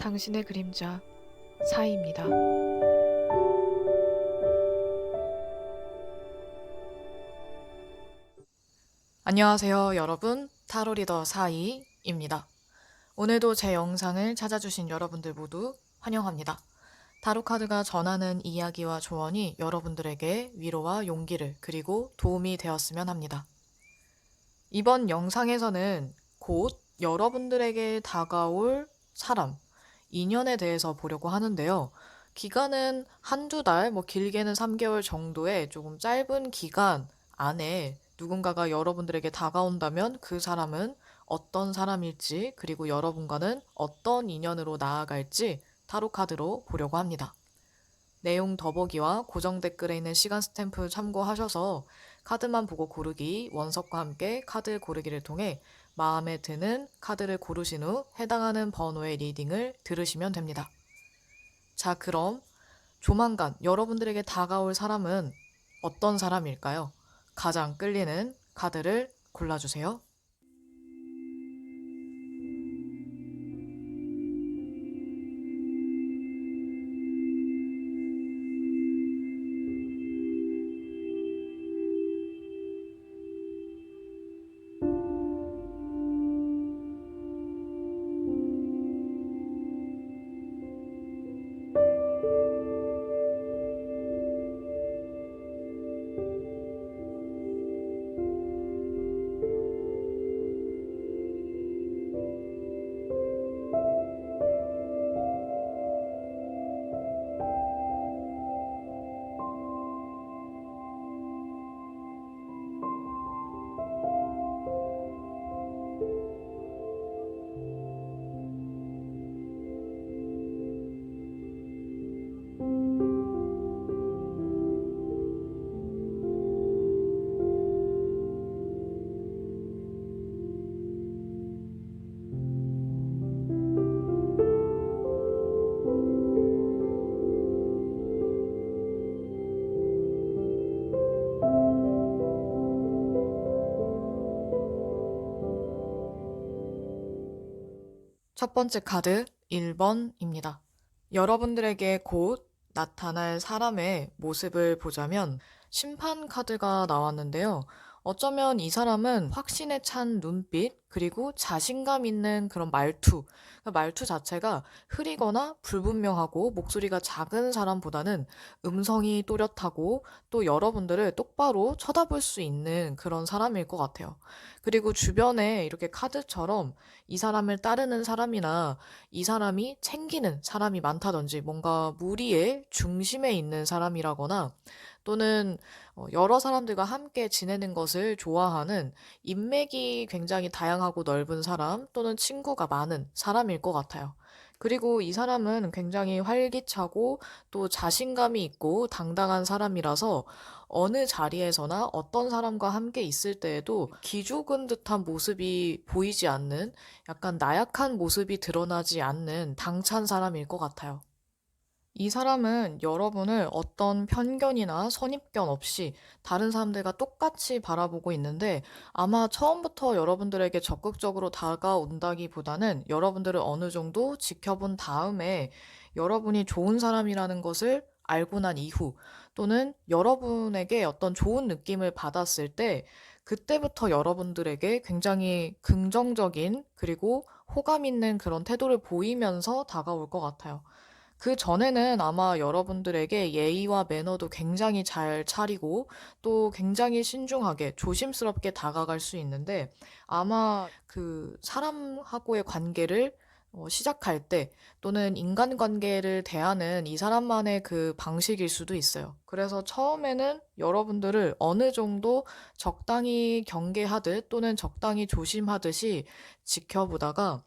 당신의 그림자 사이입니다. 안녕하세요, 여러분. 타로 리더 사이입니다. 오늘도 제 영상을 찾아주신 여러분들 모두 환영합니다. 타로 카드가 전하는 이야기와 조언이 여러분들에게 위로와 용기를 그리고 도움이 되었으면 합니다. 이번 영상에서는 곧 여러분들에게 다가올 사람, 인연에 대해서 보려고 하는데요. 기간은 한두 달, 길게는 3개월 정도의 조금 짧은 기간 안에 누군가가 여러분들에게 다가온다면 그 사람은 어떤 사람일지, 그리고 여러분과는 어떤 인연으로 나아갈지 타로 카드로 보려고 합니다. 내용 더보기와 고정 댓글에 있는 시간 스탬프 참고하셔서 카드만 보고 고르기, 원석과 함께 카드 고르기를 통해 마음에 드는 카드를 고르신 후 해당하는 번호의 리딩을 들으시면 됩니다. 자, 그럼 조만간 여러분들에게 다가올 사람은 어떤 사람일까요? 가장 끌리는 카드를 골라주세요. 첫 번째 카드 1번입니다. 여러분들에게 곧 나타날 사람의 모습을 보자면 심판 카드가 나왔는데요. 어쩌면 이 사람은 확신에 찬 눈빛, 그리고 자신감 있는 그런 말투, 그 말투 자체가 흐리거나 불분명하고 목소리가 작은 사람보다는 음성이 또렷하고 또 여러분들을 똑바로 쳐다볼 수 있는 그런 사람일 것 같아요. 그리고 주변에 이렇게 카드처럼 이 사람을 따르는 사람이나 이 사람이 챙기는 사람이 많다든지 뭔가 무리의 중심에 있는 사람이라거나 또는 여러 사람들과 함께 지내는 것을 좋아하는 인맥이 굉장히 다양하고 넓은 사람 또는 친구가 많은 사람일 것 같아요. 그리고 이 사람은 굉장히 활기차고 또 자신감이 있고 당당한 사람이라서 어느 자리에서나 어떤 사람과 함께 있을 때에도 기죽은 듯한 모습이 보이지 않는 약간 나약한 모습이 드러나지 않는 당찬 사람일 것 같아요. 이 사람은 여러분을 어떤 편견이나 선입견 없이 다른 사람들과 똑같이 바라보고 있는데 아마 처음부터 여러분들에게 적극적으로 다가온다기보다는 여러분들을 어느 정도 지켜본 다음에 여러분이 좋은 사람이라는 것을 알고 난 이후 또는 여러분에게 어떤 좋은 느낌을 받았을 때 그때부터 여러분들에게 굉장히 긍정적인 그리고 호감 있는 그런 태도를 보이면서 다가올 것 같아요. 그 전에는 아마 여러분들에게 예의와 매너도 굉장히 잘 차리고 또 굉장히 신중하게 조심스럽게 다가갈 수 있는데 아마 그 사람하고의 관계를 시작할 때 또는 인간관계를 대하는 이 사람만의 그 방식일 수도 있어요. 그래서 처음에는 여러분들을 어느 정도 적당히 경계하듯 또는 적당히 조심하듯이 지켜보다가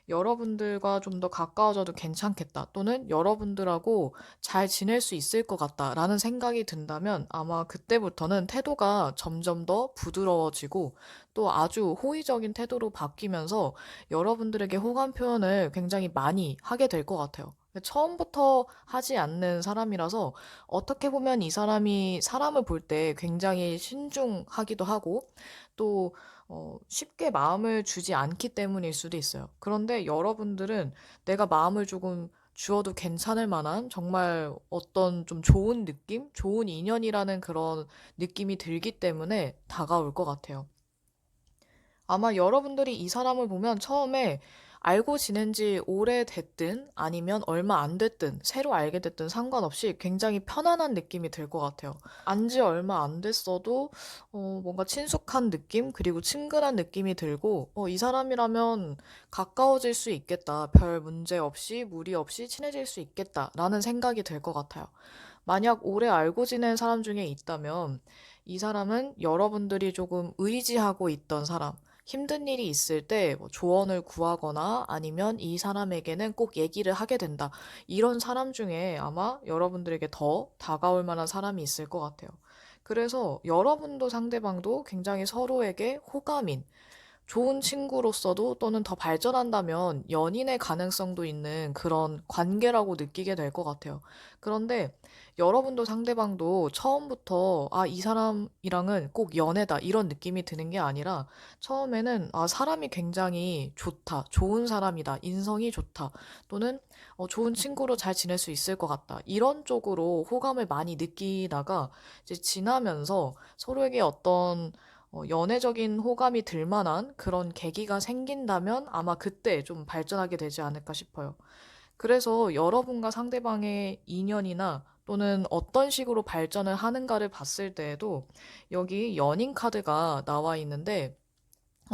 여러분들과 좀 더 가까워져도 괜찮겠다 또는 여러분들하고 잘 지낼 수 있을 것 같다라는 생각이 든다면 아마 그때부터는 태도가 점점 더 부드러워지고 또 아주 호의적인 태도로 바뀌면서 여러분들에게 호감 표현을 굉장히 많이 하게 될 것 같아요. 처음부터 하지 않는 사람이라서 어떻게 보면 이 사람이 사람을 볼 때 굉장히 신중하기도 하고 또 쉽게 마음을 주지 않기 때문일 수도 있어요. 그런데 여러분들은 내가 마음을 조금 주어도 괜찮을 만한 정말 어떤 좀 좋은 느낌? 좋은 인연이라는 그런 느낌이 들기 때문에 다가올 것 같아요. 아마 여러분들이 이 사람을 보면 처음에 알고 지낸 지 오래됐든 아니면 얼마 안 됐든 새로 알게 됐든 상관없이 굉장히 편안한 느낌이 들 것 같아요. 안지 얼마 안 됐어도 뭔가 친숙한 느낌 그리고 친근한 느낌이 들고 이 사람이라면 가까워질 수 있겠다. 별 문제 없이 무리 없이 친해질 수 있겠다라는 생각이 들 것 같아요. 만약 오래 알고 지낸 사람 중에 있다면 이 사람은 여러분들이 조금 의지하고 있던 사람, 힘든 일이 있을 때 조언을 구하거나 아니면 이 사람에게는 꼭 얘기를 하게 된다. 이런 사람 중에 아마 여러분들에게 더 다가올 만한 사람이 있을 것 같아요. 그래서 여러분도 상대방도 굉장히 서로에게 호감인, 좋은 친구로서도 또는 더 발전한다면 연인의 가능성도 있는 그런 관계라고 느끼게 될 것 같아요. 그런데 여러분도 상대방도 처음부터 이 사람이랑은 꼭 연애다 이런 느낌이 드는 게 아니라 처음에는 사람이 굉장히 좋다, 좋은 사람이다, 인성이 좋다, 또는 좋은 친구로 잘 지낼 수 있을 것 같다. 이런 쪽으로 호감을 많이 느끼다가 이제 지나면서 서로에게 어떤 연애적인 호감이 들 만한 그런 계기가 생긴다면 아마 그때 좀 발전하게 되지 않을까 싶어요. 그래서 여러분과 상대방의 인연이나 또는 어떤 식으로 발전을 하는가를 봤을 때에도 여기 연인 카드가 나와 있는데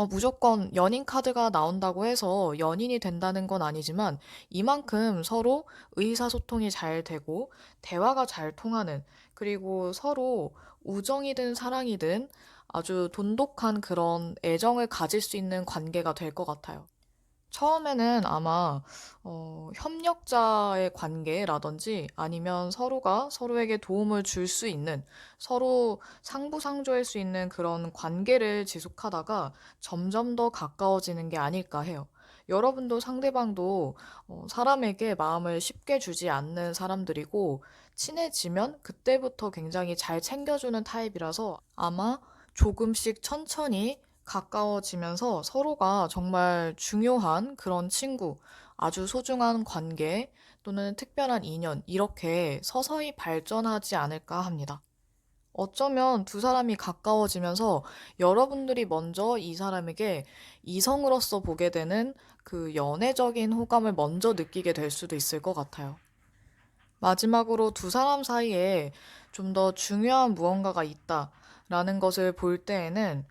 무조건 연인 카드가 나온다고 해서 연인이 된다는 건 아니지만 이만큼 서로 의사소통이 잘 되고 대화가 잘 통하는 그리고 서로 우정이든 사랑이든 아주 돈독한 그런 애정을 가질 수 있는 관계가 될 것 같아요. 처음에는 아마 협력자의 관계라든지 아니면 서로가 서로에게 도움을 줄 수 있는 서로 상부상조할 수 있는 그런 관계를 지속하다가 점점 더 가까워지는 게 아닐까 해요. 여러분도 상대방도 사람에게 마음을 쉽게 주지 않는 사람들이고 친해지면 그때부터 굉장히 잘 챙겨주는 타입이라서 아마 조금씩 천천히 가까워지면서 서로가 정말 중요한 그런 친구, 아주 소중한 관계 또는 특별한 인연, 이렇게 서서히 발전하지 않을까 합니다. 어쩌면 두 사람이 가까워지면서 여러분들이 먼저 이 사람에게 이성으로서 보게 되는 그 연애적인 호감을 먼저 느끼게 될 수도 있을 것 같아요. 마지막으로 두 사람 사이에 좀 더 중요한 무언가가 있다라는 것을 볼 때에는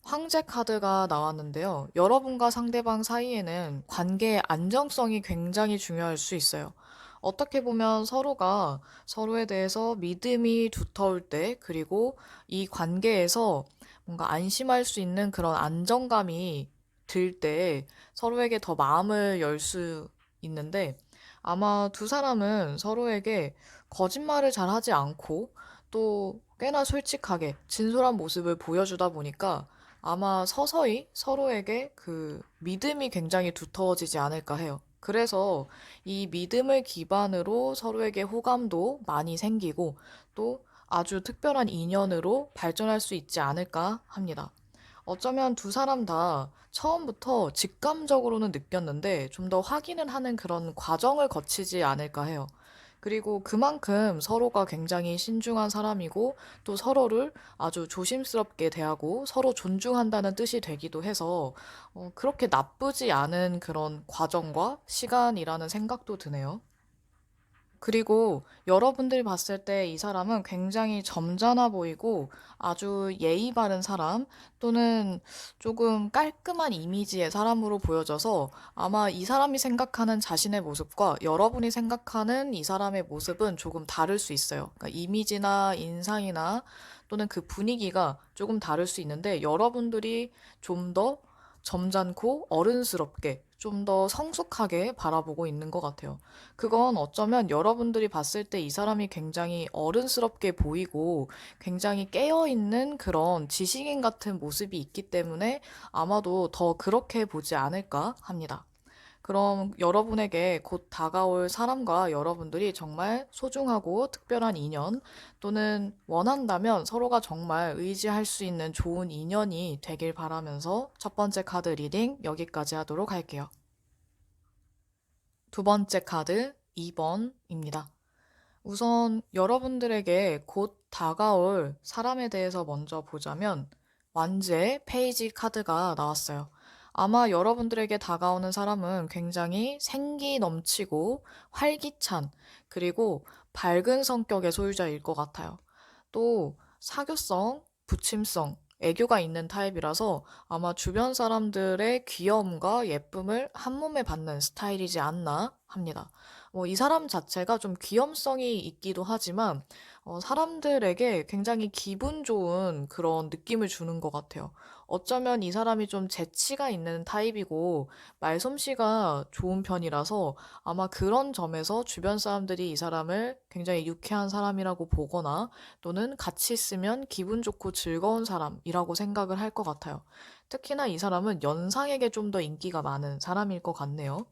황제 카드가 나왔는데요. 여러분과 상대방 사이에는 관계의 안정성이 굉장히 중요할 수 있어요. 어떻게 보면 서로가 서로에 대해서 믿음이 두터울 때, 그리고 이 관계에서 뭔가 안심할 수 있는 그런 안정감이 들 때 서로에게 더 마음을 열 수 있는데 아마 두 사람은 서로에게 거짓말을 잘 하지 않고 또 꽤나 솔직하게 진솔한 모습을 보여주다 보니까 아마 서서히 서로에게 그 믿음이 굉장히 두터워지지 않을까 해요. 그래서 이 믿음을 기반으로 서로에게 호감도 많이 생기고 또 아주 특별한 인연으로 발전할 수 있지 않을까 합니다. 어쩌면 두 사람 다 처음부터 직감적으로는 느꼈는데 좀 더 확인을 하는 그런 과정을 거치지 않을까 해요. 그리고 그만큼 서로가 굉장히 신중한 사람이고 또 서로를 아주 조심스럽게 대하고 서로 존중한다는 뜻이 되기도 해서 그렇게 나쁘지 않은 그런 과정과 시간이라는 생각도 드네요. 그리고 여러분들이 봤을 때 이 사람은 굉장히 점잖아 보이고 아주 예의 바른 사람 또는 조금 깔끔한 이미지의 사람으로 보여져서 아마 이 사람이 생각하는 자신의 모습과 여러분이 생각하는 이 사람의 모습은 조금 다를 수 있어요. 그러니까 이미지나 인상이나 또는 그 분위기가 조금 다를 수 있는데 여러분들이 좀 더 점잖고 어른스럽게 좀 더 성숙하게 바라보고 있는 것 같아요. 그건 어쩌면 여러분들이 봤을 때 이 사람이 굉장히 어른스럽게 보이고 굉장히 깨어있는 그런 지식인 같은 모습이 있기 때문에 아마도 더 그렇게 보지 않을까 합니다. 그럼 여러분에게 곧 다가올 사람과 여러분들이 정말 소중하고 특별한 인연 또는 원한다면 서로가 정말 의지할 수 있는 좋은 인연이 되길 바라면서 첫 번째 카드 리딩 여기까지 하도록 할게요. 두 번째 카드 2번입니다. 우선 여러분들에게 곧 다가올 사람에 대해서 먼저 보자면 완제 페이지 카드가 나왔어요. 아마 여러분들에게 다가오는 사람은 굉장히 생기 넘치고 활기찬 그리고 밝은 성격의 소유자일 것 같아요. 또 사교성, 부침성, 애교가 있는 타입이라서 아마 주변 사람들의 귀여움과 예쁨을 한 몸에 받는 스타일이지 않나 합니다. 이 사람 자체가 좀 귀염성이 있기도 하지만 사람들에게 굉장히 기분 좋은 그런 느낌을 주는 것 같아요. 어쩌면 이 사람이 좀 재치가 있는 타입이고 말솜씨가 좋은 편이라서 아마 그런 점에서 주변 사람들이 이 사람을 굉장히 유쾌한 사람이라고 보거나 또는 같이 있으면 기분 좋고 즐거운 사람이라고 생각을 할 것 같아요. 특히나 이 사람은 연상에게 좀 더 인기가 많은 사람일 것 같네요.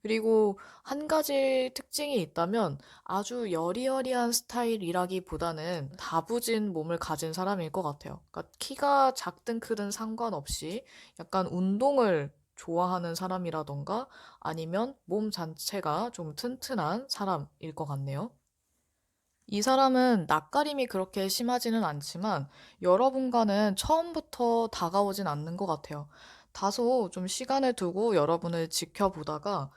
그리고 한 가지 특징이 있다면 아주 여리여리한 스타일이라기보다는 다부진 몸을 가진 사람일 것 같아요. 그러니까 키가 작든 크든 상관없이 약간 운동을 좋아하는 사람이라던가 아니면 몸 자체가 좀 튼튼한 사람일 것 같네요. 이 사람은 낯가림이 그렇게 심하지는 않지만 여러분과는 처음부터 다가오진 않는 것 같아요. 다소 좀 시간을 두고 여러분을 지켜보다가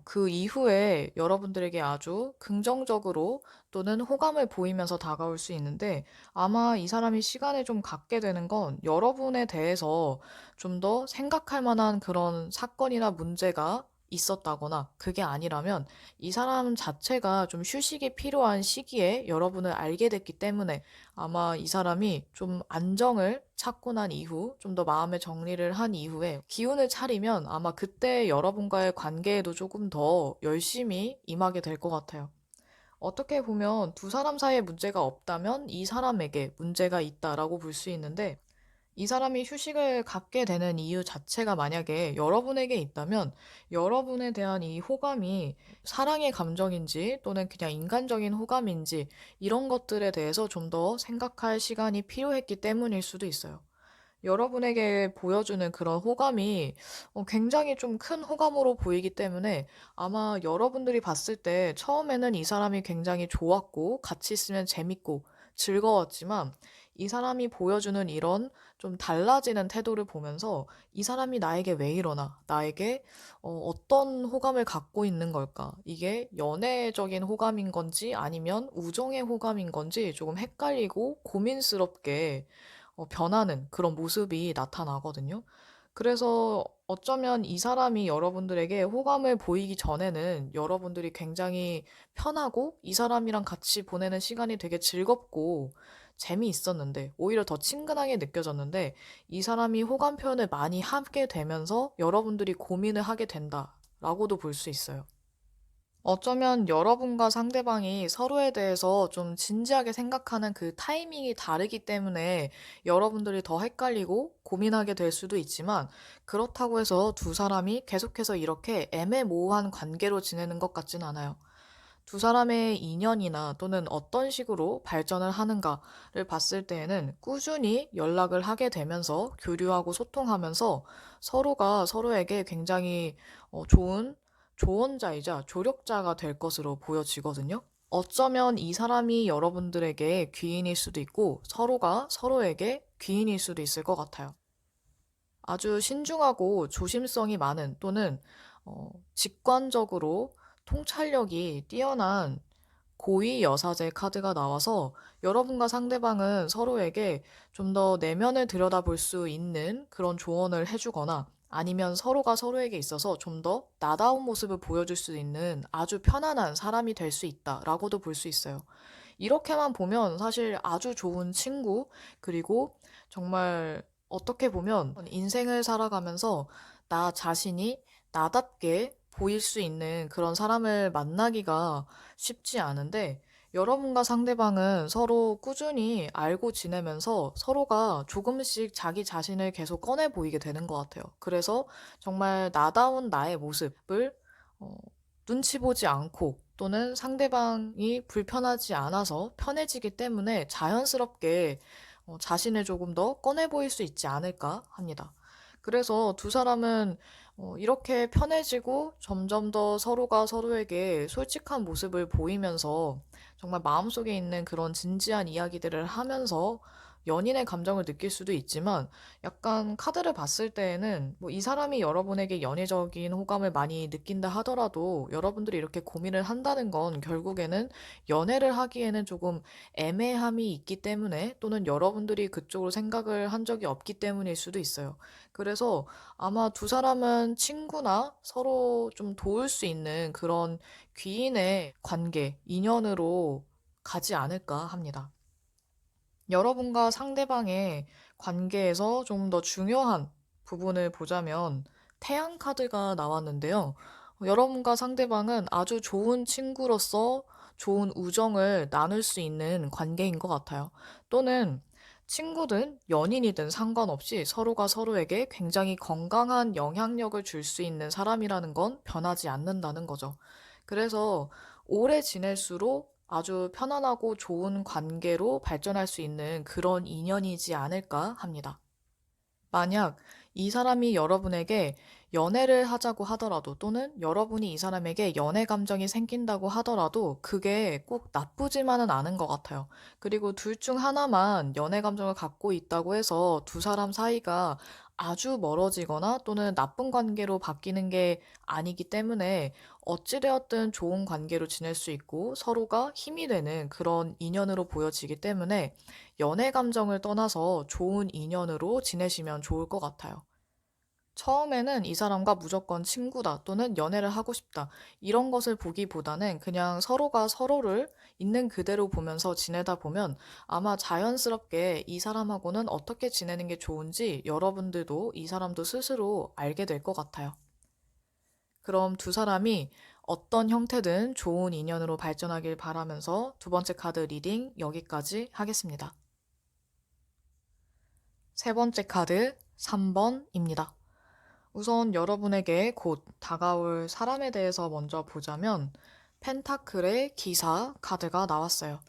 그 이후에 여러분들에게 아주 긍정적으로 또는 호감을 보이면서 다가올 수 있는데 아마 이 사람이 시간을 좀 갖게 되는 건 여러분에 대해서 좀 더 생각할 만한 그런 사건이나 문제가 있었다거나 그게 아니라면 이 사람 자체가 좀 휴식이 필요한 시기에 여러분을 알게 됐기 때문에 아마 이 사람이 좀 안정을 찾고 난 이후, 좀 더 마음의 정리를 한 이후에 기운을 차리면 아마 그때 여러분과의 관계에도 조금 더 열심히 임하게 될 것 같아요. 어떻게 보면 두 사람 사이에 문제가 없다면 이 사람에게 문제가 있다라고 볼 수 있는데 이 사람이 휴식을 갖게 되는 이유 자체가 만약에 여러분에게 있다면 여러분에 대한 이 호감이 사랑의 감정인지 또는 그냥 인간적인 호감인지 이런 것들에 대해서 좀 더 생각할 시간이 필요했기 때문일 수도 있어요. 여러분에게 보여주는 그런 호감이 굉장히 좀 큰 호감으로 보이기 때문에 아마 여러분들이 봤을 때 처음에는 이 사람이 굉장히 좋았고 같이 있으면 재밌고 즐거웠지만 이 사람이 보여주는 이런 좀 달라지는 태도를 보면서 이 사람이 나에게 왜 이러나? 나에게 어떤 호감을 갖고 있는 걸까? 이게 연애적인 호감인 건지 아니면 우정의 호감인 건지 조금 헷갈리고 고민스럽게 변하는 그런 모습이 나타나거든요. 그래서 어쩌면 이 사람이 여러분들에게 호감을 보이기 전에는 여러분들이 굉장히 편하고 이 사람이랑 같이 보내는 시간이 되게 즐겁고 재미있었는데 오히려 더 친근하게 느껴졌는데 이 사람이 호감 표현을 많이 하게 되면서 여러분들이 고민을 하게 된다라고도 볼 수 있어요. 어쩌면 여러분과 상대방이 서로에 대해서 좀 진지하게 생각하는 그 타이밍이 다르기 때문에 여러분들이 더 헷갈리고 고민하게 될 수도 있지만 그렇다고 해서 두 사람이 계속해서 이렇게 애매모호한 관계로 지내는 것 같진 않아요. 두 사람의 인연이나 또는 어떤 식으로 발전을 하는가를 봤을 때에는 꾸준히 연락을 하게 되면서 교류하고 소통하면서 서로가 서로에게 굉장히 좋은 조언자이자 조력자가 될 것으로 보여지거든요. 어쩌면 이 사람이 여러분들에게 귀인일 수도 있고 서로가 서로에게 귀인일 수도 있을 것 같아요. 아주 신중하고 조심성이 많은 또는 직관적으로 통찰력이 뛰어난 고위 여사제 카드가 나와서 여러분과 상대방은 서로에게 좀 더 내면을 들여다볼 수 있는 그런 조언을 해주거나 아니면 서로가 서로에게 있어서 좀 더 나다운 모습을 보여줄 수 있는 아주 편안한 사람이 될 수 있다라고도 볼 수 있어요. 이렇게만 보면 사실 아주 좋은 친구, 그리고 정말 어떻게 보면 인생을 살아가면서 나 자신이 나답게 보일 수 있는 그런 사람을 만나기가 쉽지 않은데 여러분과 상대방은 서로 꾸준히 알고 지내면서 서로가 조금씩 자기 자신을 계속 꺼내 보이게 되는 것 같아요. 그래서 정말 나다운 나의 모습을 어, 눈치 보지 않고 또는 상대방이 불편하지 않아서 편해지기 때문에 자연스럽게 자신을 조금 더 꺼내 보일 수 있지 않을까 합니다. 그래서 두 사람은 이렇게 편해지고 점점 더 서로가 서로에게 솔직한 모습을 보이면서 정말 마음속에 있는 그런 진지한 이야기들을 하면서 연인의 감정을 느낄 수도 있지만 약간 카드를 봤을 때에는 뭐 이 사람이 여러분에게 연애적인 호감을 많이 느낀다 하더라도 여러분들이 이렇게 고민을 한다는 건 결국에는 연애를 하기에는 조금 애매함이 있기 때문에 또는 여러분들이 그쪽으로 생각을 한 적이 없기 때문일 수도 있어요. 그래서 아마 두 사람은 친구나 서로 좀 도울 수 있는 그런 귀인의 관계, 인연으로 가지 않을까 합니다. 여러분과 상대방의 관계에서 좀 더 중요한 부분을 보자면 태양 카드가 나왔는데요. 여러분과 상대방은 아주 좋은 친구로서 좋은 우정을 나눌 수 있는 관계인 것 같아요. 또는 친구든 연인이든 상관없이 서로가 서로에게 굉장히 건강한 영향력을 줄 수 있는 사람이라는 건 변하지 않는다는 거죠. 그래서 오래 지낼수록 아주 편안하고 좋은 관계로 발전할 수 있는 그런 인연이지 않을까 합니다. 만약 이 사람이 여러분에게 연애를 하자고 하더라도 또는 여러분이 이 사람에게 연애 감정이 생긴다고 하더라도 그게 꼭 나쁘지만은 않은 것 같아요. 그리고 둘 중 하나만 연애 감정을 갖고 있다고 해서 두 사람 사이가 아주 멀어지거나 또는 나쁜 관계로 바뀌는 게 아니기 때문에 어찌되었든 좋은 관계로 지낼 수 있고 서로가 힘이 되는 그런 인연으로 보여지기 때문에 연애 감정을 떠나서 좋은 인연으로 지내시면 좋을 것 같아요. 처음에는 이 사람과 무조건 친구다 또는 연애를 하고 싶다 이런 것을 보기보다는 그냥 서로가 서로를 있는 그대로 보면서 지내다 보면 아마 자연스럽게 이 사람하고는 어떻게 지내는 게 좋은지 여러분들도 이 사람도 스스로 알게 될 것 같아요. 그럼 두 사람이 어떤 형태든 좋은 인연으로 발전하길 바라면서 두 번째 카드 리딩 여기까지 하겠습니다. 세 번째 카드 3번입니다. 우선 여러분에게 곧 다가올 사람에 대해서 먼저 보자면 펜타클의 기사 카드가 나왔어요.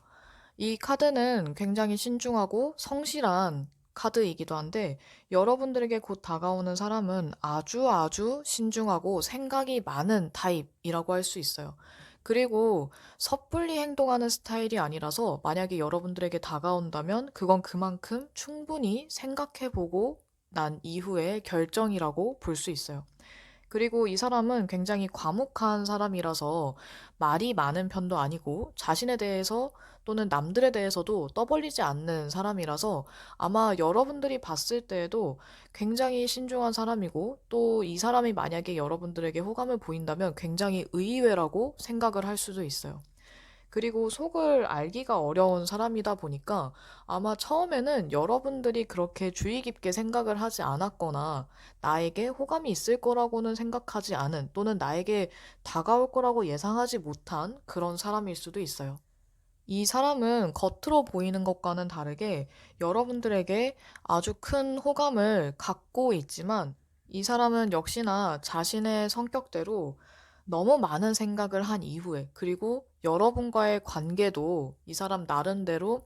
이 카드는 굉장히 신중하고 성실한 카드이기도 한데 여러분들에게 곧 다가오는 사람은 아주 아주 신중하고 생각이 많은 타입이라고 할 수 있어요. 그리고 섣불리 행동하는 스타일이 아니라서 만약에 여러분들에게 다가온다면 그건 그만큼 충분히 생각해보고 난 이후의 결정이라고 볼 수 있어요. 그리고 이 사람은 굉장히 과묵한 사람이라서 말이 많은 편도 아니고 자신에 대해서 또는 남들에 대해서도 떠벌리지 않는 사람이라서 아마 여러분들이 봤을 때에도 굉장히 신중한 사람이고 또 이 사람이 만약에 여러분들에게 호감을 보인다면 굉장히 의외라고 생각을 할 수도 있어요. 그리고 속을 알기가 어려운 사람이다 보니까 아마 처음에는 여러분들이 그렇게 주의 깊게 생각을 하지 않았거나 나에게 호감이 있을 거라고는 생각하지 않은 또는 나에게 다가올 거라고 예상하지 못한 그런 사람일 수도 있어요. 이 사람은 겉으로 보이는 것과는 다르게 여러분들에게 아주 큰 호감을 갖고 있지만 이 사람은 역시나 자신의 성격대로 너무 많은 생각을 한 이후에 그리고 여러분과의 관계도 이 사람 나름대로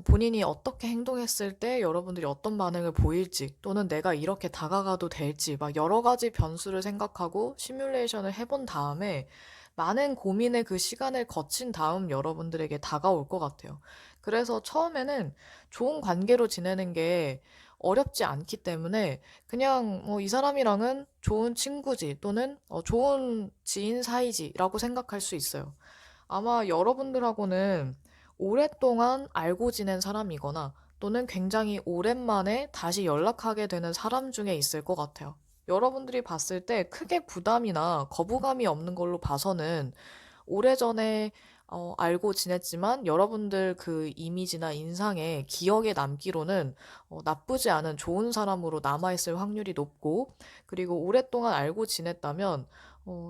본인이 어떻게 행동했을 때 여러분들이 어떤 반응을 보일지 또는 내가 이렇게 다가가도 될지 막 여러 가지 변수를 생각하고 시뮬레이션을 해본 다음에 많은 고민의 그 시간을 거친 다음 여러분들에게 다가올 것 같아요. 그래서 처음에는 좋은 관계로 지내는 게 어렵지 않기 때문에 그냥 이 사람이랑은 좋은 친구지 또는 좋은 지인 사이지라고 생각할 수 있어요. 아마 여러분들하고는 오랫동안 알고 지낸 사람이거나 또는 굉장히 오랜만에 다시 연락하게 되는 사람 중에 있을 것 같아요. 여러분들이 봤을 때 크게 부담이나 거부감이 없는 걸로 봐서는 오래전에 알고 지냈지만 여러분들 그 이미지나 인상에 기억에 남기로는 나쁘지 않은 좋은 사람으로 남아있을 확률이 높고 그리고 오랫동안 알고 지냈다면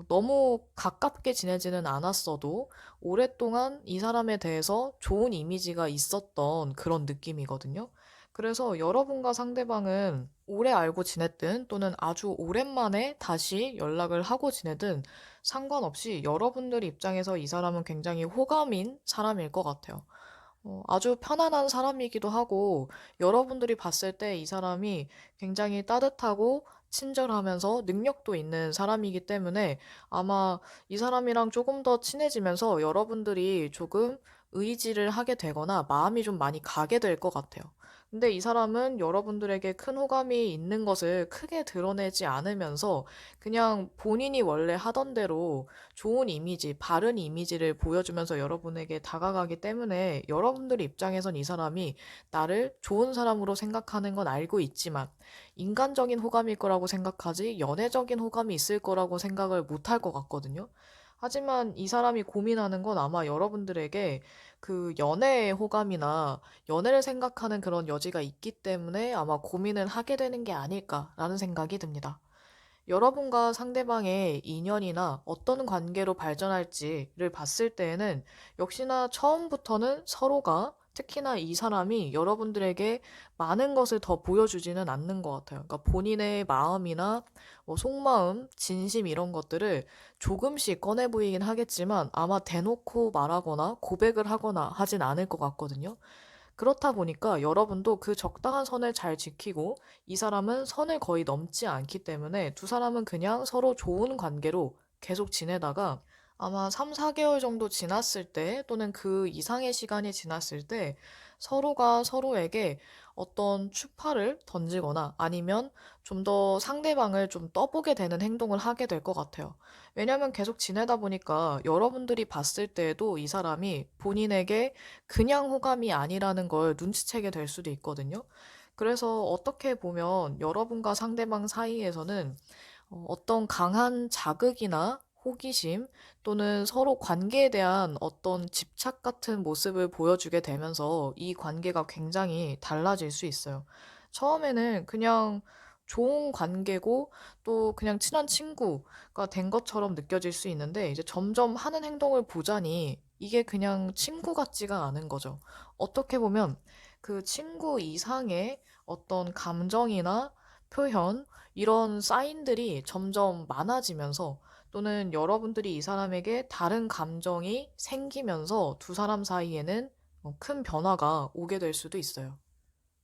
너무 가깝게 지내지는 않았어도 오랫동안 이 사람에 대해서 좋은 이미지가 있었던 그런 느낌이거든요. 그래서 여러분과 상대방은 오래 알고 지냈든 또는 아주 오랜만에 다시 연락을 하고 지내든 상관없이 여러분들 입장에서 이 사람은 굉장히 호감인 사람일 것 같아요. 아주 편안한 사람이기도 하고, 여러분들이 봤을 때 이 사람이 굉장히 따뜻하고 친절하면서 능력도 있는 사람이기 때문에 아마 이 사람이랑 조금 더 친해지면서 여러분들이 조금 의지를 하게 되거나 마음이 좀 많이 가게 될 것 같아요. 근데 이 사람은 여러분들에게 큰 호감이 있는 것을 크게 드러내지 않으면서 그냥 본인이 원래 하던 대로 좋은 이미지, 바른 이미지를 보여주면서 여러분에게 다가가기 때문에 여러분들 입장에선 이 사람이 나를 좋은 사람으로 생각하는 건 알고 있지만 인간적인 호감일 거라고 생각하지 연애적인 호감이 있을 거라고 생각을 못 할 것 같거든요. 하지만 이 사람이 고민하는 건 아마 여러분들에게 그 연애의 호감이나 연애를 생각하는 그런 여지가 있기 때문에 아마 고민을 하게 되는 게 아닐까라는 생각이 듭니다. 여러분과 상대방의 인연이나 어떤 관계로 발전할지를 봤을 때에는 역시나 처음부터는 서로가 특히나 이 사람이 여러분들에게 많은 것을 더 보여주지는 않는 것 같아요. 그러니까 본인의 마음이나 뭐 속마음, 진심 이런 것들을 조금씩 꺼내 보이긴 하겠지만 아마 대놓고 말하거나 고백을 하거나 하진 않을 것 같거든요. 그렇다 보니까 여러분도 그 적당한 선을 잘 지키고 이 사람은 선을 거의 넘지 않기 때문에 두 사람은 그냥 서로 좋은 관계로 계속 지내다가 아마 3, 4개월 정도 지났을 때 또는 그 이상의 시간이 지났을 때 서로가 서로에게 어떤 추파를 던지거나 아니면 좀 더 상대방을 좀 떠보게 되는 행동을 하게 될 것 같아요. 왜냐면 계속 지내다 보니까 여러분들이 봤을 때에도 이 사람이 본인에게 그냥 호감이 아니라는 걸 눈치채게 될 수도 있거든요. 그래서 어떻게 보면 여러분과 상대방 사이에서는 어떤 강한 자극이나 호기심 또는 서로 관계에 대한 어떤 집착 같은 모습을 보여주게 되면서 이 관계가 굉장히 달라질 수 있어요. 처음에는 그냥 좋은 관계고 또 그냥 친한 친구가 된 것처럼 느껴질 수 있는데 이제 점점 하는 행동을 보자니 이게 그냥 친구 같지가 않은 거죠. 어떻게 보면 그 친구 이상의 어떤 감정이나 표현, 이런 사인들이 점점 많아지면서 또는 여러분들이 이 사람에게 다른 감정이 생기면서 두 사람 사이에는 큰 변화가 오게 될 수도 있어요.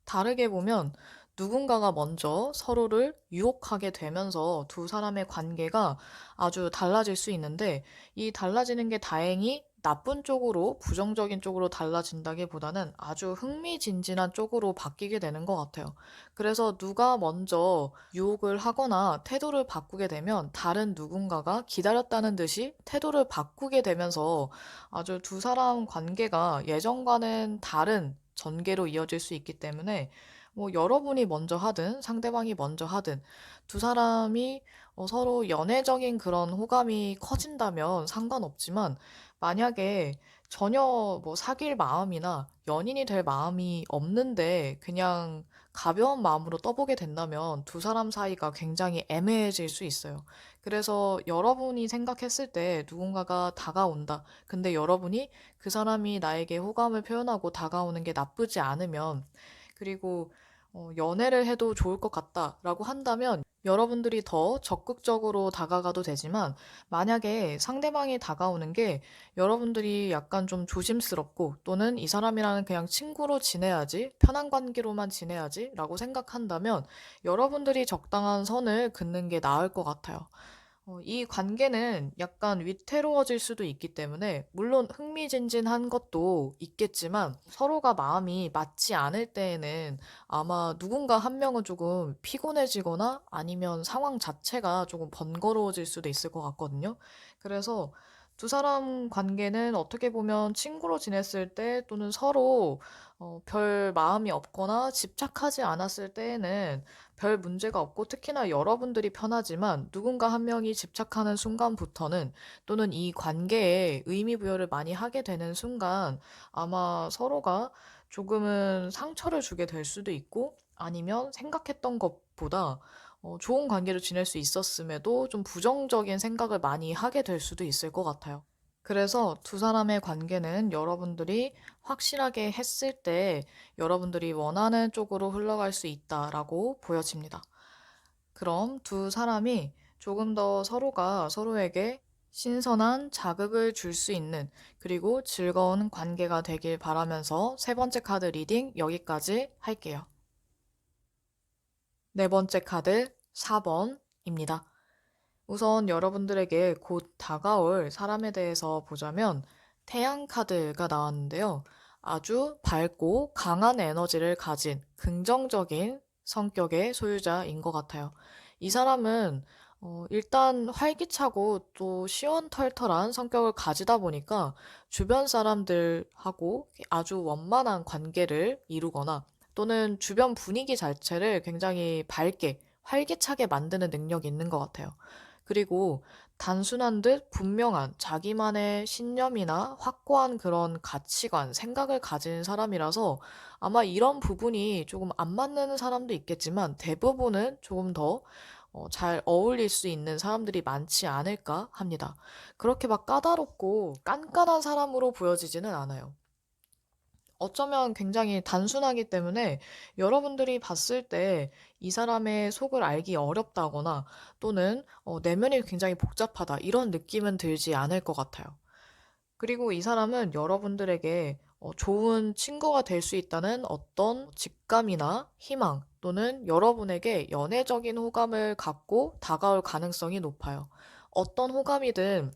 다르게 보면 누군가가 먼저 서로를 유혹하게 되면서 두 사람의 관계가 아주 달라질 수 있는데 이 달라지는 게 다행히 나쁜 쪽으로, 부정적인 쪽으로 달라진다기보다는 아주 흥미진진한 쪽으로 바뀌게 되는 것 같아요. 그래서 누가 먼저 유혹을 하거나 태도를 바꾸게 되면 다른 누군가가 기다렸다는 듯이 태도를 바꾸게 되면서 아주 두 사람 관계가 예전과는 다른 전개로 이어질 수 있기 때문에 뭐 여러분이 먼저 하든 상대방이 먼저 하든 두 사람이 서로 연애적인 그런 호감이 커진다면 상관없지만 만약에 전혀 뭐 사귈 마음이나 연인이 될 마음이 없는데 그냥 가벼운 마음으로 떠보게 된다면 두 사람 사이가 굉장히 애매해질 수 있어요. 그래서 여러분이 생각했을 때 누군가가 다가온다. 근데 여러분이 그 사람이 나에게 호감을 표현하고 다가오는 게 나쁘지 않으면 그리고 연애를 해도 좋을 것 같다라고 한다면 여러분들이 더 적극적으로 다가가도 되지만 만약에 상대방이 다가오는 게 여러분들이 약간 좀 조심스럽고 또는 이 사람이랑은 그냥 친구로 지내야지, 편한 관계로만 지내야지라고 생각한다면 여러분들이 적당한 선을 긋는 게 나을 것 같아요. 이 관계는 약간 위태로워질 수도 있기 때문에, 물론 흥미진진한 것도 있겠지만, 서로가 마음이 맞지 않을 때에는 아마 누군가 한 명은 조금 피곤해지거나 아니면 상황 자체가 조금 번거로워질 수도 있을 것 같거든요. 그래서 두 사람 관계는 어떻게 보면 친구로 지냈을 때 또는 서로 별 마음이 없거나 집착하지 않았을 때에는 별 문제가 없고 특히나 여러분들이 편하지만 누군가 한 명이 집착하는 순간부터는 또는 이 관계에 의미 부여를 많이 하게 되는 순간 아마 서로가 조금은 상처를 주게 될 수도 있고 아니면 생각했던 것보다 좋은 관계로 지낼 수 있었음에도 좀 부정적인 생각을 많이 하게 될 수도 있을 것 같아요. 그래서 두 사람의 관계는 여러분들이 확실하게 했을 때 여러분들이 원하는 쪽으로 흘러갈 수 있다라고 보여집니다. 그럼 두 사람이 조금 더 서로가 서로에게 신선한 자극을 줄 수 있는 그리고 즐거운 관계가 되길 바라면서 세 번째 카드 리딩 여기까지 할게요. 네 번째 카드 4번입니다. 우선 여러분들에게 곧 다가올 사람에 대해서 보자면 태양 카드가 나왔는데요. 아주 밝고 강한 에너지를 가진 긍정적인 성격의 소유자인 것 같아요. 이 사람은 일단 활기차고 또 시원털털한 성격을 가지다 보니까 주변 사람들하고 아주 원만한 관계를 이루거나 또는 주변 분위기 자체를 굉장히 밝게 활기차게 만드는 능력이 있는 것 같아요. 그리고 단순한 듯 분명한 자기만의 신념이나 확고한 그런 가치관, 생각을 가진 사람이라서 아마 이런 부분이 조금 안 맞는 사람도 있겠지만 대부분은 조금 더 잘 어울릴 수 있는 사람들이 많지 않을까 합니다. 그렇게 막 까다롭고 깐깐한 사람으로 보여지지는 않아요. 어쩌면 굉장히 단순하기 때문에 여러분들이 봤을 때 이 사람의 속을 알기 어렵다거나 또는 내면이 굉장히 복잡하다 이런 느낌은 들지 않을 것 같아요. 그리고 이 사람은 여러분들에게 좋은 친구가 될 수 있다는 어떤 직감이나 희망 또는 여러분에게 연애적인 호감을 갖고 다가올 가능성이 높아요. 어떤 호감이든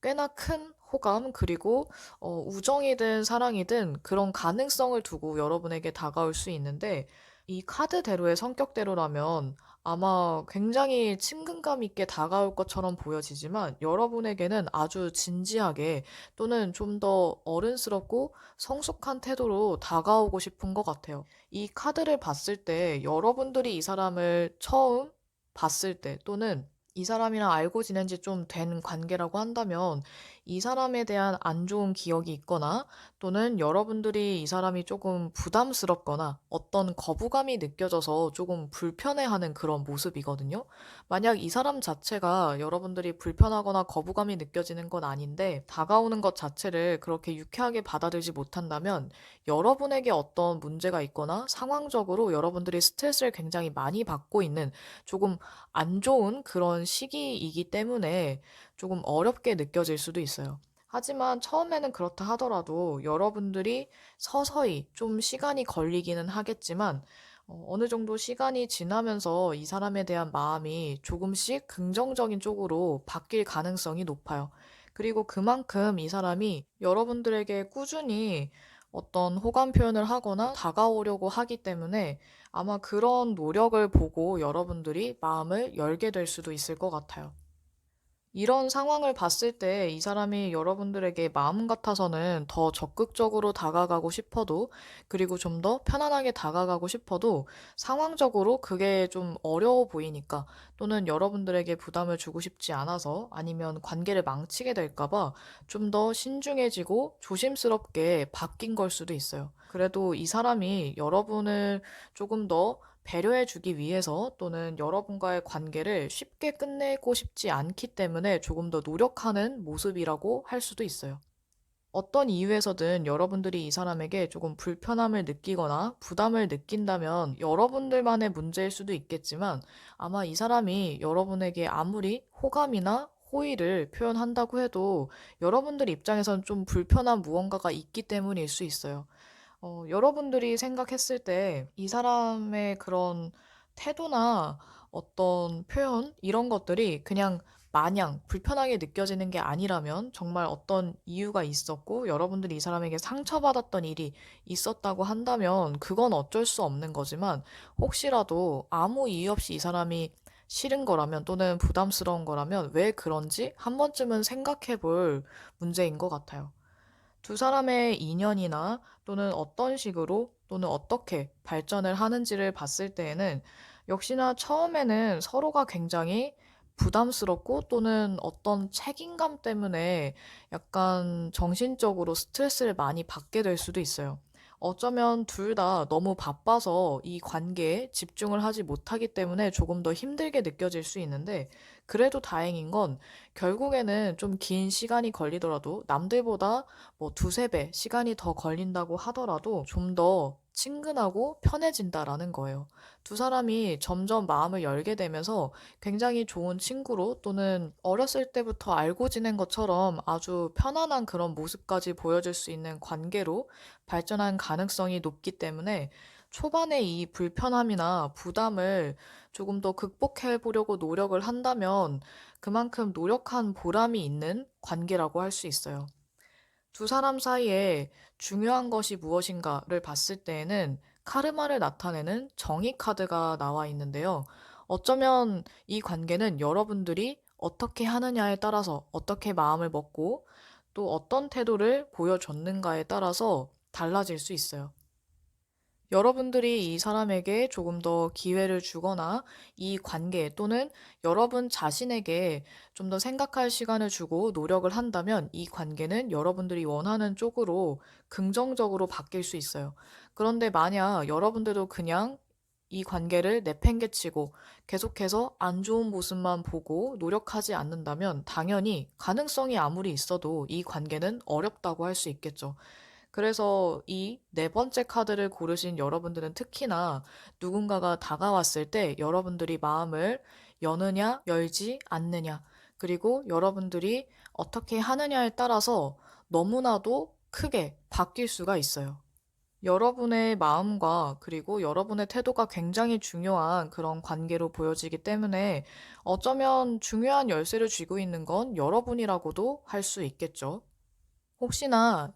꽤나 큰 호감 그리고 우정이든 사랑이든 그런 가능성을 두고 여러분에게 다가올 수 있는데 이 카드대로의 성격대로라면 아마 굉장히 친근감 있게 다가올 것처럼 보여지지만 여러분에게는 아주 진지하게 또는 좀 더 어른스럽고 성숙한 태도로 다가오고 싶은 것 같아요. 이 카드를 봤을 때 여러분들이 이 사람을 처음 봤을 때 또는 이 사람이랑 알고 지낸 지 좀 된 관계라고 한다면 이 사람에 대한 안 좋은 기억이 있거나 또는 여러분들이 이 사람이 조금 부담스럽거나 어떤 거부감이 느껴져서 조금 불편해하는 그런 모습이거든요. 만약 이 사람 자체가 여러분들이 불편하거나 거부감이 느껴지는 건 아닌데 다가오는 것 자체를 그렇게 유쾌하게 받아들이지 못한다면 여러분에게 어떤 문제가 있거나 상황적으로 여러분들이 스트레스를 굉장히 많이 받고 있는 조금 안 좋은 그런 시기이기 때문에 조금 어렵게 느껴질 수도 있어요. 하지만 처음에는 그렇다 하더라도 여러분들이 서서히 좀 시간이 걸리기는 하겠지만 어느 정도 시간이 지나면서 이 사람에 대한 마음이 조금씩 긍정적인 쪽으로 바뀔 가능성이 높아요. 그리고 그만큼 이 사람이 여러분들에게 꾸준히 어떤 호감 표현을 하거나 다가오려고 하기 때문에 아마 그런 노력을 보고 여러분들이 마음을 열게 될 수도 있을 것 같아요. 이런 상황을 봤을 때 이 사람이 여러분들에게 마음 같아서는 더 적극적으로 다가가고 싶어도, 그리고 좀 더 편안하게 다가가고 싶어도 상황적으로 그게 좀 어려워 보이니까, 또는 여러분들에게 부담을 주고 싶지 않아서 아니면 관계를 망치게 될까봐 좀 더 신중해지고 조심스럽게 바뀐 걸 수도 있어요. 그래도 이 사람이 여러분을 조금 더 배려해주기 위해서 또는 여러분과의 관계를 쉽게 끝내고 싶지 않기 때문에 조금 더 노력하는 모습이라고 할 수도 있어요. 어떤 이유에서든 여러분들이 이 사람에게 조금 불편함을 느끼거나 부담을 느낀다면 여러분들만의 문제일 수도 있겠지만 아마 이 사람이 여러분에게 아무리 호감이나 호의를 표현한다고 해도 여러분들 입장에선 좀 불편한 무언가가 있기 때문일 수 있어요. 여러분들이 생각했을 때 이 사람의 그런 태도나 어떤 표현, 이런 것들이 그냥 마냥 불편하게 느껴지는 게 아니라면 정말 어떤 이유가 있었고 여러분들이 이 사람에게 상처받았던 일이 있었다고 한다면 그건 어쩔 수 없는 거지만 혹시라도 아무 이유 없이 이 사람이 싫은 거라면 또는 부담스러운 거라면 왜 그런지 한 번쯤은 생각해 볼 문제인 것 같아요. 두 사람의 인연이나 또는 어떤 식으로 또는 어떻게 발전을 하는지를 봤을 때에는 역시나 처음에는 서로가 굉장히 부담스럽고 또는 어떤 책임감 때문에 약간 정신적으로 스트레스를 많이 받게 될 수도 있어요. 어쩌면 둘 다 너무 바빠서 이 관계에 집중을 하지 못하기 때문에 조금 더 힘들게 느껴질 수 있는데, 그래도 다행인 건 결국에는 좀 긴 시간이 걸리더라도 남들보다 뭐 두세 배 시간이 더 걸린다고 하더라도 좀 더 친근하고 편해진다라는 거예요. 두 사람이 점점 마음을 열게 되면서 굉장히 좋은 친구로, 또는 어렸을 때부터 알고 지낸 것처럼 아주 편안한 그런 모습까지 보여줄 수 있는 관계로 발전한 가능성이 높기 때문에, 초반에 이 불편함이나 부담을 조금 더 극복해 보려고 노력을 한다면 그만큼 노력한 보람이 있는 관계라고 할 수 있어요. 두 사람 사이에 중요한 것이 무엇인가를 봤을 때에는 카르마를 나타내는 정의 카드가 나와 있는데요. 어쩌면 이 관계는 여러분들이 어떻게 하느냐에 따라서, 어떻게 마음을 먹고 또 어떤 태도를 보여줬는가에 따라서 달라질 수 있어요. 여러분들이 이 사람에게 조금 더 기회를 주거나 이 관계, 또는 여러분 자신에게 좀 더 생각할 시간을 주고 노력을 한다면 이 관계는 여러분들이 원하는 쪽으로 긍정적으로 바뀔 수 있어요. 그런데 만약 여러분들도 그냥 이 관계를 내팽개치고 계속해서 안 좋은 모습만 보고 노력하지 않는다면 당연히 가능성이 아무리 있어도 이 관계는 어렵다고 할 수 있겠죠. 그래서 이 네 번째 카드를 고르신 여러분들은 특히나 누군가가 다가왔을 때 여러분들이 마음을 여느냐, 열지 않느냐, 그리고 여러분들이 어떻게 하느냐에 따라서 너무나도 크게 바뀔 수가 있어요. 여러분의 마음과 그리고 여러분의 태도가 굉장히 중요한 그런 관계로 보여지기 때문에 어쩌면 중요한 열쇠를 쥐고 있는 건 여러분이라고도 할 수 있겠죠. 혹시나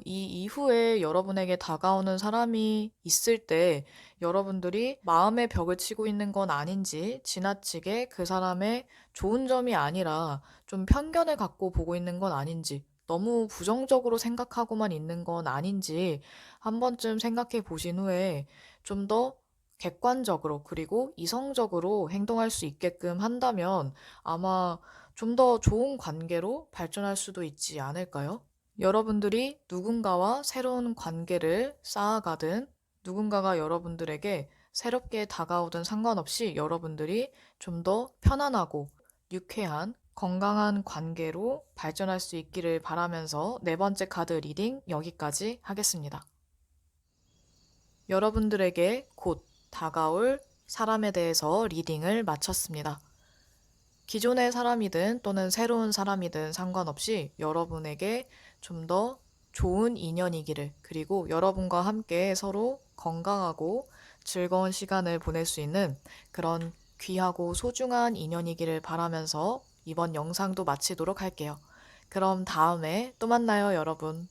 이 이후에 여러분에게 다가오는 사람이 있을 때 여러분들이 마음의 벽을 치고 있는 건 아닌지, 지나치게 그 사람의 좋은 점이 아니라 좀 편견을 갖고 보고 있는 건 아닌지, 너무 부정적으로 생각하고만 있는 건 아닌지 한 번쯤 생각해 보신 후에 좀 더 객관적으로 그리고 이성적으로 행동할 수 있게끔 한다면 아마 좀 더 좋은 관계로 발전할 수도 있지 않을까요? 여러분들이 누군가와 새로운 관계를 쌓아가든 누군가가 여러분들에게 새롭게 다가오든 상관없이 여러분들이 좀 더 편안하고 유쾌한 건강한 관계로 발전할 수 있기를 바라면서 네 번째 카드 리딩 여기까지 하겠습니다. 여러분들에게 곧 다가올 사람에 대해서 리딩을 마쳤습니다. 기존의 사람이든 또는 새로운 사람이든 상관없이 여러분에게 좀 더 좋은 인연이기를, 그리고 여러분과 함께 서로 건강하고 즐거운 시간을 보낼 수 있는 그런 귀하고 소중한 인연이기를 바라면서 이번 영상도 마치도록 할게요. 그럼 다음에 또 만나요, 여러분.